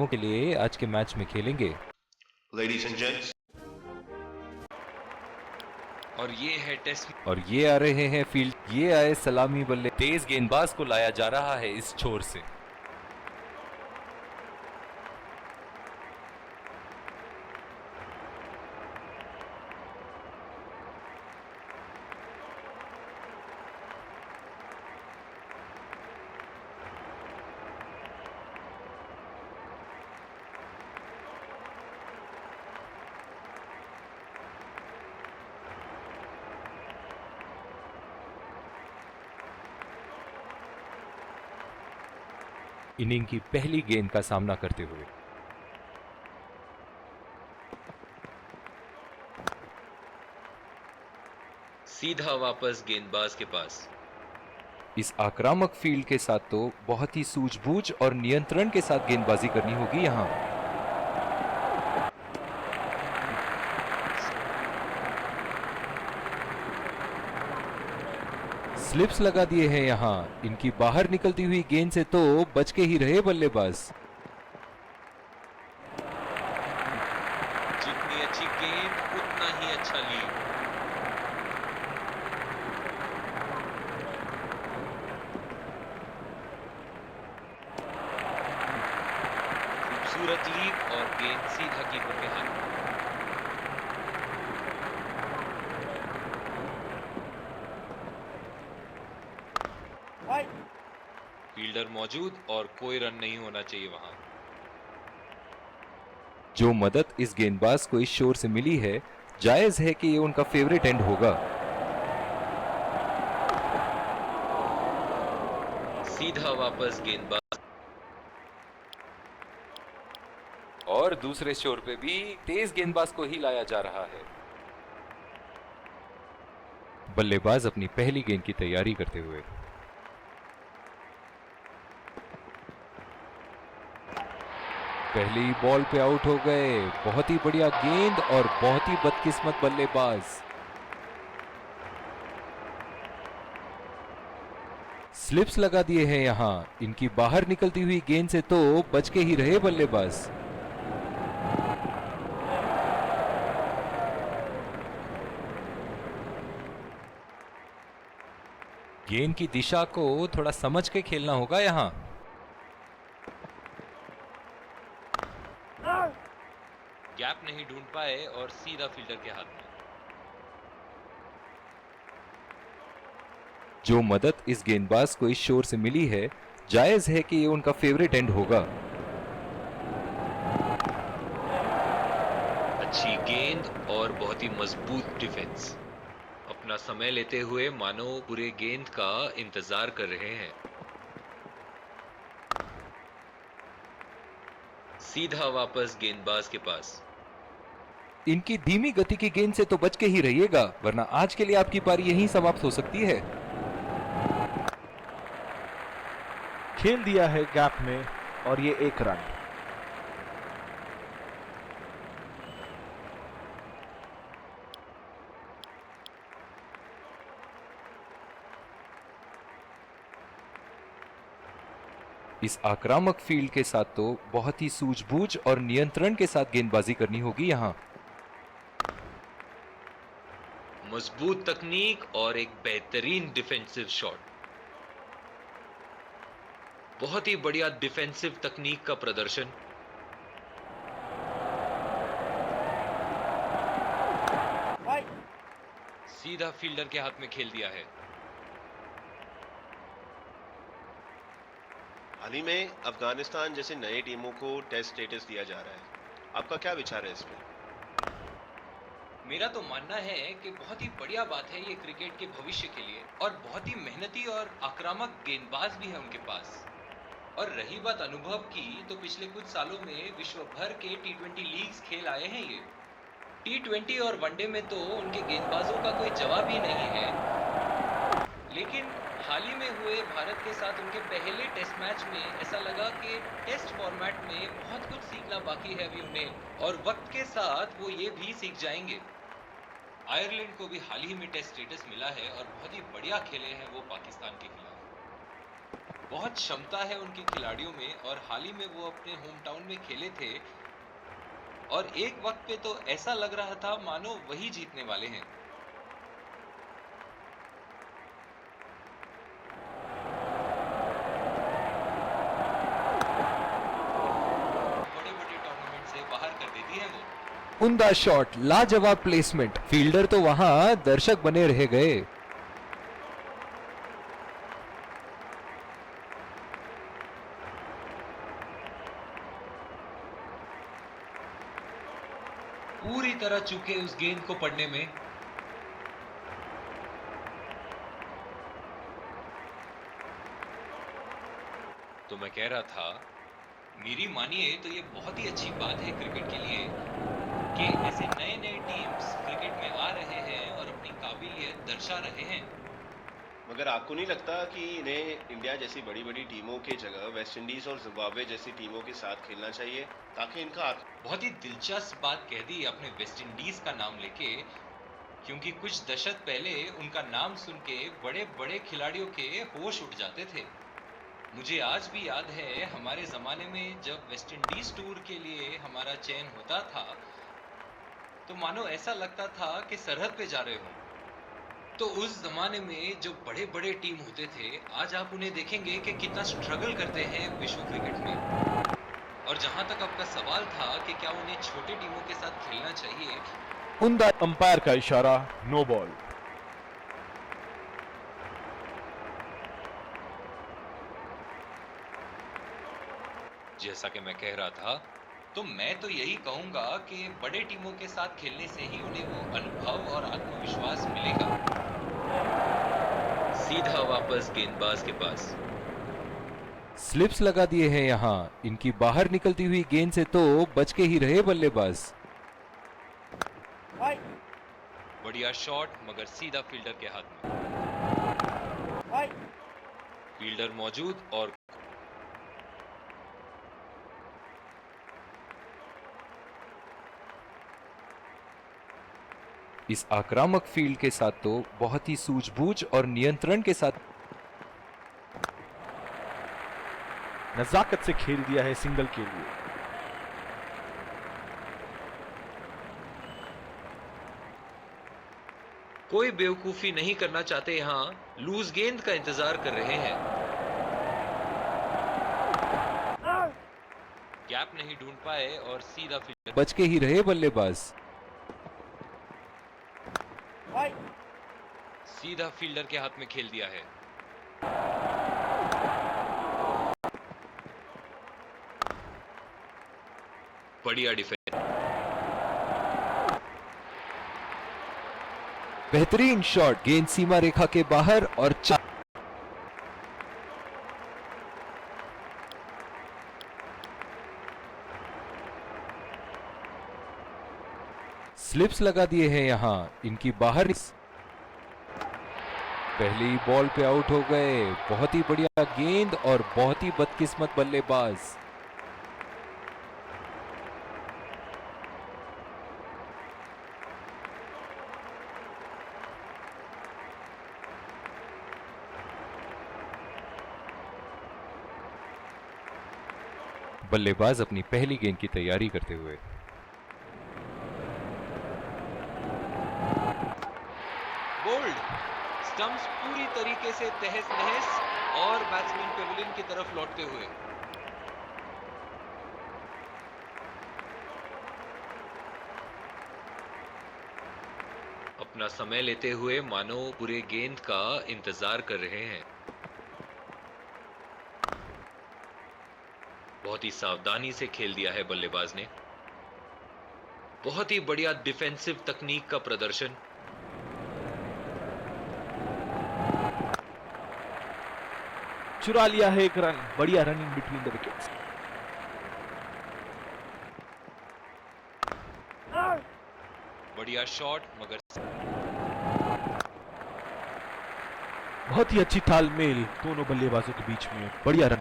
के लिए आज के मैच में खेलेंगे। Ladies and gents, और ये है टेस्ट और ये आ रहे हैं फील्ड, ये आए सलामी बल्ले, तेज गेंदबाज को लाया जा रहा है इस छोर से। इनिंग की पहली गेंद का सामना करते हुए सीधा वापस गेंदबाज के पास। इस आक्रामक फील्ड के साथ तो बहुत ही सूझबूझ और नियंत्रण के साथ गेंदबाजी करनी होगी यहां। स्लिप्स लगा दिए हैं यहां, इनकी बाहर निकलती हुई गेंद से तो बच के ही रहे बल्लेबाज। जितनी अच्छी गेंद उतना ही अच्छा लीड। खूबसूरत लीड और गेंद सीधा कीपर के हाथ में। फील्डर मौजूद और कोई रन नहीं होना चाहिए वहां। जो मदद इस गेंदबाज को इस शोर से मिली है, जायज है कि ये उनका फेवरेट एंड होगा। सीधा वापस गेंदबाज। और दूसरे शोर पे भी तेज गेंदबाज को ही लाया जा रहा है। बल्लेबाज अपनी पहली गेंद की तैयारी करते हुए पहली बॉल पे आउट हो गए। बहुत ही बढ़िया गेंद और बहुत ही बदकिस्मत बल्लेबाज। स्लिप्स लगा दिए हैं यहां, इनकी बाहर निकलती हुई गेंद से तो बच के ही रहे बल्लेबाज। गेंद की दिशा को थोड़ा समझ के खेलना होगा यहां। गैप नहीं ढूंढ पाए और सीधा फील्डर के हाथ में। जो मदद इस गेंदबाज को इस शोर से मिली है, जायज है कि ये उनका फेवरेट एंड होगा। अच्छी गेंद और बहुत ही मजबूत डिफेंस। अपना समय लेते हुए मानो पूरे गेंद का इंतजार कर रहे हैं। सीधा वापस गेंदबाज के पास। इनकी धीमी गति की गेंद से तो बच के ही रहिएगा, वरना आज के लिए आपकी पारी यहीं समाप्त हो सकती है। खेल दिया है गैप में और ये 1 रन। इस आक्रामक फील्ड के साथ तो बहुत ही सूझबूझ और नियंत्रण के साथ गेंदबाजी करनी होगी यहां। मजबूत तकनीक और एक बेहतरीन डिफेंसिव शॉट। बहुत ही बढ़िया डिफेंसिव तकनीक का प्रदर्शन। सीधा फील्डर के हाथ में खेल दिया है। हाल ही में अफगानिस्तान जैसे नई टीमों को टेस्ट स्टेटस दिया जा रहा है। आपका क्या विचार है इस पे? मेरा तो मानना है कि बहुत ही बढ़िया बात है ये क्रिकेट के भविष्य के लिए, और बहुत ही मेहनती और आक्रामक गेंदबाज भी है उनके पास। और रही बात अनुभव की, तो पिछले कुछ सालों में विश्व भर के टी20 लीग्स खेल आए हैं ये। टी20 और वनडे में तो उनके गेंदबाजों का कोई जवाब ही नहीं है। लेकिन हाल ही में हुए भारत के साथ उनके पहले टेस्ट मैच में ऐसा लगा कि टेस्ट फॉर्मेट में बहुत कुछ सीखना बाकी है अभी उन्हें, और वक्त के साथ वो ये भी सीख जाएंगे। आयरलैंड को भी हाल ही में टेस्ट स्टेटस मिला है और बहुत ही बढ़िया खेले हैं वो पाकिस्तान के खिलाफ। बहुत क्षमता है उनके खिलाड़ियों में और हाल ही में वो अपने होम टाउन में खेले थे और एक वक्त पे तो ऐसा लग रहा था मानो वही जीतने वाले हैं। बड़े-बड़े टूर्नामेंट से बाहर कर देती है वो। उम्दा शॉट, लाजवाब प्लेसमेंट। फील्डर तो वहां दर्शक बने रह गए। पूरी तरह चूके उस गेंद को पढ़ने में। तो मैं कह रहा था, मेरी मानिए तो ये बहुत ही अच्छी बात है क्रिकेट के लिए कि ऐसे नए-नए टीम्स क्रिकेट में आ रहे हैं और अपनी काबिलियत दर्शा रहे हैं। मगर आपको नहीं लगता कि इन्हें इंडिया जैसी बड़ी-बड़ी टीमों के जगह वेस्ट इंडीज और जिम्बाब्वे जैसी टीमों के साथ खेलना चाहिए ताकि इनका बहुत ही दिलचस्प बात कह दी आपने वेस्ट इंडीज का नाम लेके, क्योंकि कुछ दशक पहले उनका नाम सुन के बड़े-बड़े खिलाड़ियों के होश उड़ जाते थे। मुझे आज भी याद है हमारे जमाने में जब वेस्ट इंडीज टूर के लिए हमारा चयन होता था, तो मानो ऐसा लगता था कि सरहद पे जा रहे हो। तो उस जमाने में जो बड़े-बड़े टीम होते थे, आज आप उन्हें देखेंगे कि कितना स्ट्रगल करते हैं विश्व क्रिकेट में। और जहां तक आपका सवाल था कि क्या उन्हें छोटी टीमों के साथ खेलना चाहिए, उम्दा अंपायर का इशारा, नो बॉल। जैसा कि मैं कह रहा था, तो मैं तो यही कहूंगा कि बड़े टीमों के साथ खेलने से ही उन्हें वो अनुभव और आत्मविश्वास मिलेगा। सीधा वापस गेंदबाज के पास। स्लिप्स लगा दिए हैं यहां। इनकी बाहर निकलती हुई गेंद से तो बच के ही रहे बल्लेबाज। बढ़िया शॉट, मगर सीधा फील्डर के हाथ में। फील्डर मौजूद और इस आक्रामक फील्ड के साथ तो बहुत ही सूझबूझ और नियंत्रण के साथ नजाकत से खेल दिया है सिंगल के लिए। कोई बेवकूफी नहीं करना चाहते, यहां लूज गेंद का इंतजार कर रहे हैं। गैप नहीं ढूंढ पाए और सीधा फील्डर। बच के ही रहे बल्लेबाज। सीधा फील्डर के हाथ में खेल दिया है। बढ़िया डिफेंस। बेहतरीन शॉट, गेंद सीमा रेखा के बाहर और स्लिप्स लगा दिए हैं यहां। इनकी बाहर पहली बॉल पे आउट हो गए। बहुत ही बढ़िया गेंद और बहुत ही बदकिस्मत बल्लेबाज। बल्लेबाज अपनी पहली गेंद की तैयारी करते हुए। बोल्ड, स्टंप्स पूरी तरीके से तहस नहस और बैट्समैन पेविलियन की तरफ लौटते हुए। अपना समय लेते हुए मानो पूरे गेंद का इंतजार कर रहे हैं। बहुत ही सावधानी से खेल दिया है बल्लेबाज ने। बहुत ही बढ़िया डिफेंसिव तकनीक का प्रदर्शन। चुरा लिया है एक रन। बढ़िया रनिंग बिटवीन द विकेट्स। बढ़िया शॉट, मगर बहुत ही अच्छी तालमेल दोनों बल्लेबाजों के बीच में। बढ़िया रन।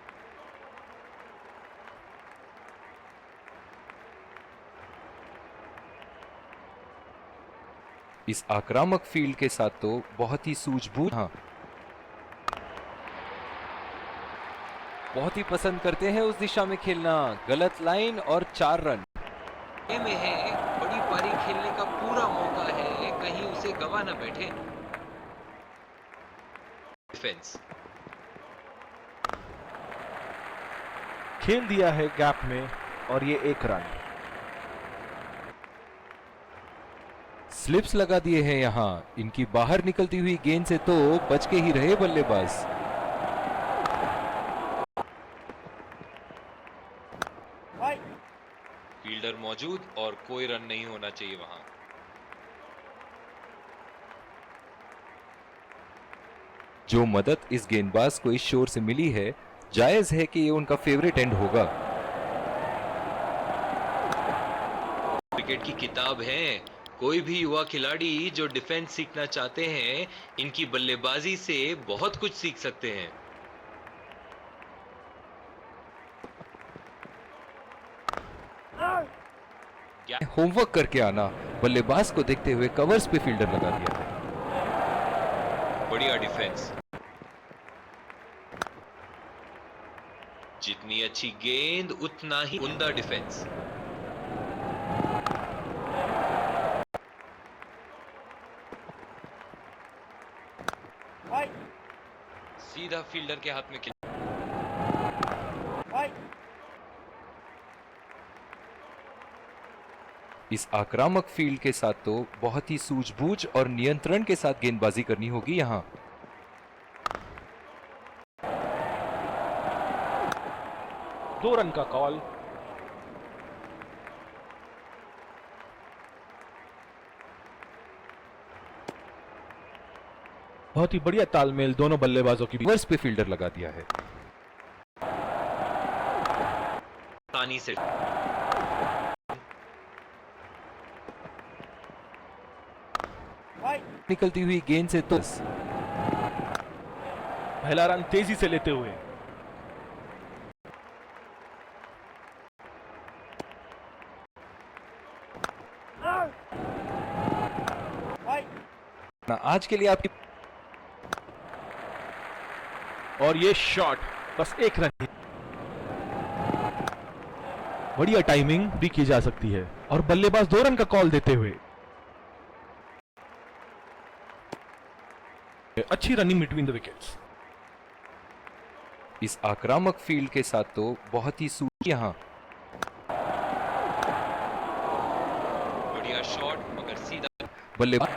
इस आक्रामक फील्ड के साथ तो बहुत ही सूझबूझ। हाँ, बहुत ही पसंद करते हैं उस दिशा में खेलना। गलत लाइन और 4 रन। ये में है, बड़ी पारी खेलने का पूरा मौका है, कहीं उसे गवा ना बैठे। डिफेंस खेल दिया है गैप में और ये 1 रन। स्लिप्स लगा दिए हैं यहां। इनकी बाहर निकलती हुई गेंद से तो बच के ही रहे बल्लेबाज। फील्डर मौजूद और कोई रन नहीं होना चाहिए वहां। जो मदद इस गेंदबाज को इस शोर से मिली है, जायज है कि ये उनका फेवरेट एंड होगा। क्रिकेट की किताब है। कोई भी युवा खिलाड़ी जो डिफेंस सीखना चाहते हैं, इनकी बल्लेबाजी से बहुत कुछ सीख सकते हैं। होमवर्क करके आना। बल्लेबाज को देखते हुए कवर्स पे फील्डर लगा दिया है। बढ़िया डिफेंस। जितनी अच्छी गेंद उतना ही उम्दा डिफेंस। सीधा फील्डर के हाथ में खेल। इस आक्रामक फील्ड के साथ तो बहुत ही सूझबूझ और नियंत्रण के साथ गेंदबाजी करनी होगी यहां। 2 रन का कॉल। बहुत ही बढ़िया तालमेल दोनों बल्लेबाजों की बीच। कवर्स पे फील्डर लगा दिया है। पानी से निकलती हुई गेंद से तो पहला रन तेजी से लेते हुए। आज के लिए आपकी और ये शॉट बस 1 रन। बढ़िया टाइमिंग भी की जा सकती है और बल्लेबाज 2 रन का कॉल देते हुए। अच्छी रनिंग बिटवीन द विकेट्स। इस आक्रामक फील्ड के साथ तो बहुत ही सूझ यहां। बढ़िया शॉट मगर सीधा। बल्लेबाज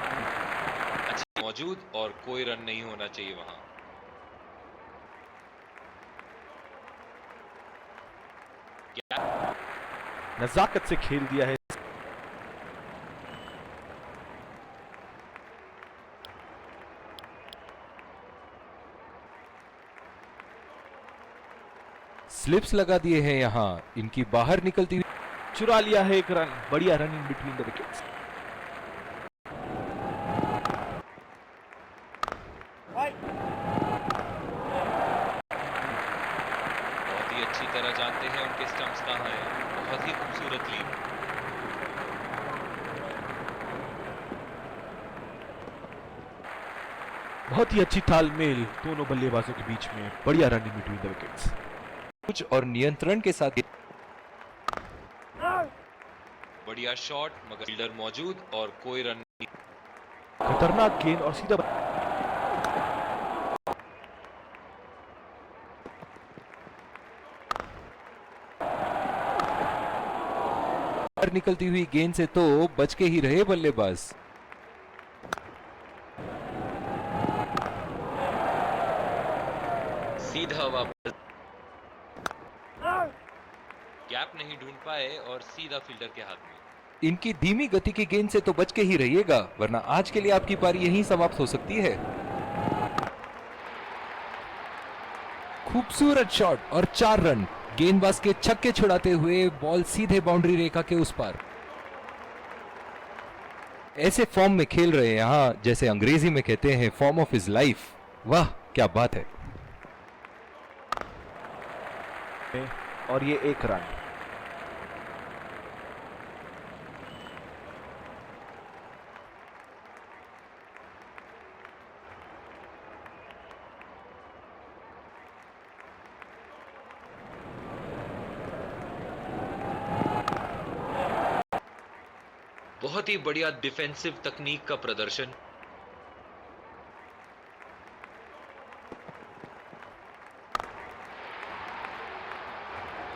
अच्छी मौजूद और कोई रन नहीं होना चाहिए वहां। नजाकत से खेल दिया है। स्लिप्स लगा दिए हैं यहां। इनकी बाहर निकलती हुई चुरा लिया है 1 रन। बढ़िया रनिंग बिटवीन द विकेट्स। बहुत ही अच्छी तरह जानते हैं उनके स्टंप्स कहां हैं। बहुत ही खूबसूरत लीड। बहुत ही अच्छी तालमेल दोनों बल्लेबाजों के बीच में। बढ़िया रनिंग बिटवीन द विकेट्स। कुछ और नियंत्रण के साथ बढ़िया शॉट मगर फील्डर मौजूद और कोई रन नहीं। खतरनाक गेंद और सीधा बाहर निकलती हुई गेंद से तो बच के ही रहे बल्लेबाज। सीधा वापस। गैप नहीं ढूंढ पाए और सीधा फील्डर के हाथ में। इनकी धीमी गति की गेंद से तो बच के ही रहिएगा, वरना आज के लिए आपकी पारी यहीं समाप्त हो सकती है। खूबसूरत शॉट और 4 रन। गेंदबाज के छक्के छुड़ाते हुए बॉल सीधे बाउंड्री रेखा के उस पार। ऐसे फॉर्म में खेल रहे हैं यहां, जैसे अंग्रेजी में कहते हैं फॉर्म ऑफ हिज लाइफ। वाह क्या बात है। और ये 1 रन। बहुत ही बढ़िया डिफेंसिव तकनीक का प्रदर्शन।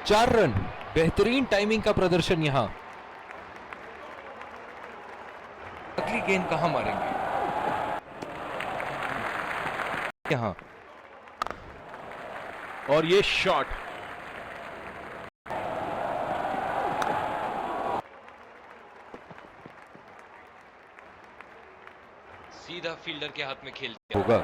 चार रन, बेहतरीन टाइमिंग का प्रदर्शन यहां। अगली गेंद कहां मारेंगे यहां, और ये शॉट सीधा फील्डर के हाथ में खेल दिया। होगा।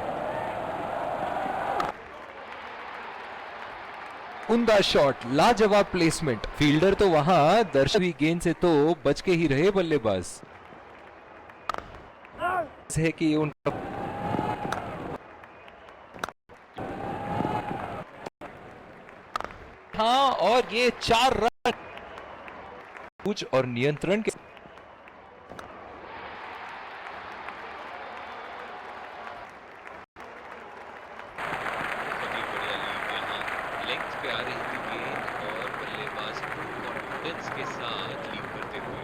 उम्दा शॉट, लाजवाब प्लेसमेंट। फील्डर तो वहां, दर्शक भी गेंद से तो बच के ही रहे बल्लेबाज। है कि उनका हाँ, और ये 4 रन कुछ और नियंत्रण के बहुत ही बढ़िया लीड यहाँ लेंथ पे आ रही थी गेंद और बल्लेबाज कॉन्फिडेंस के साथ लीड करते हुए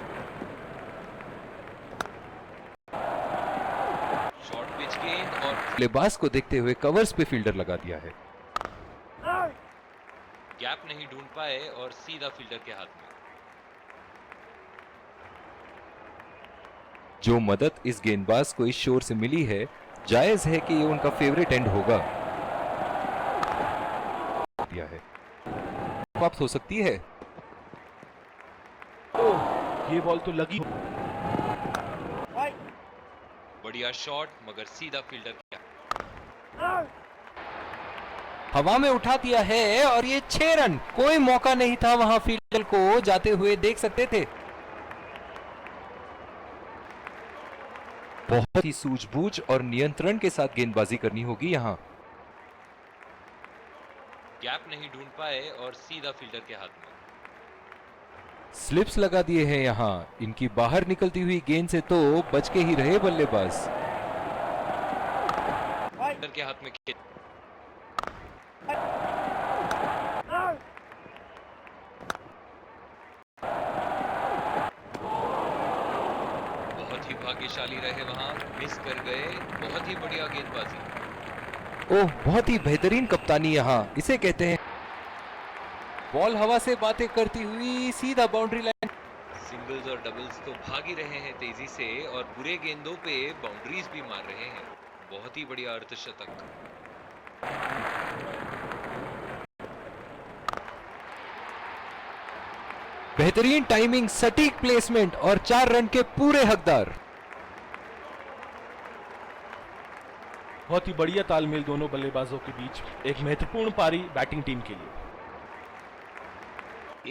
शॉर्ट पिच गेंद और बल्लेबाज को देखते हुए कवर्स पे फील्डर लगा दिया है। गैप नहीं ढूंढ पाए और सीधा फील्डर के हाथ में। जो मदद इस गेंदबाज को इस शोर से मिली है, जायज है कि ये उनका फेवरेट एंड होगा। दिया है, समाप्त हो सकती है। ओह, ये बॉल तो लगी। बढ़िया शॉट मगर सीधा फील्डर के हवा में उठा दिया है और ये 6 रन। कोई मौका नहीं था वहां फील्डर को जाते हुए देख सकते थे। बहुत ही सूझबूझ और नियंत्रण के साथ गेंदबाजी करनी होगी यहां। गैप नहीं ढूंढ पाए और सीधा फील्डर के हाथ में। स्लिप्स लगा दिए हैं यहां। इनकी बाहर निकलती हुई गेंद से तो बच के ही रहे बल्लेबाज। फील्डर के हाथ में खेल बहुत ही भाग्यशाली रहे वहां, मिस कर गए। बहुत ही बढ़िया गेंदबाजी। ओह, बहुत ही बेहतरीन कप्तानी यहां, इसे कहते हैं। बॉल हवा से बातें करती हुई सीधा बाउंड्री लाइन। सिंगल्स और डबल्स तो भाग ही रहे हैं तेजी से और बुरे गेंदों पे बाउंड्रीज भी मार रहे हैं। बहुत ही बढ़िया अर्धशतक। बेहतरीन टाइमिंग, सटीक प्लेसमेंट और 4 रन के पूरे हकदार। बहुत ही बढ़िया तालमेल दोनों बल्लेबाजों के बीच। एक महत्वपूर्ण पारी बैटिंग टीम के लिए।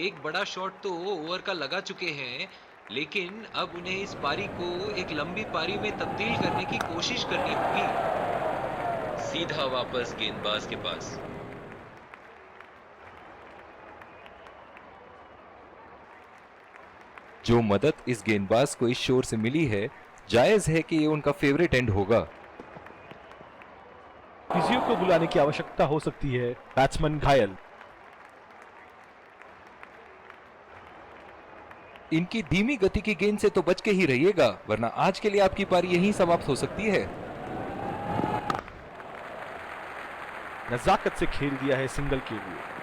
एक बड़ा शॉट तो ओवर का लगा चुके हैं, लेकिन अब उन्हें इस पारी को एक लंबी पारी में तब्दील करने की कोशिश करनी होगी। सीधा वापस गेंदबाज के पास। जो मदद इस गेंदबाज को इस शोर से मिली है, जायज है कि ये उनका फेवरेट एंड होगा। फिजियो को बुलाने की आवश्यकता हो सकती है। बैट्समैन घायल। इनकी धीमी गति की गेंद से तो बच के ही रहिएगा, वरना आज के लिए आपकी पारी यहीं समाप्त हो सकती है। नजाकत से खेल दिया है सिंगल के लिए।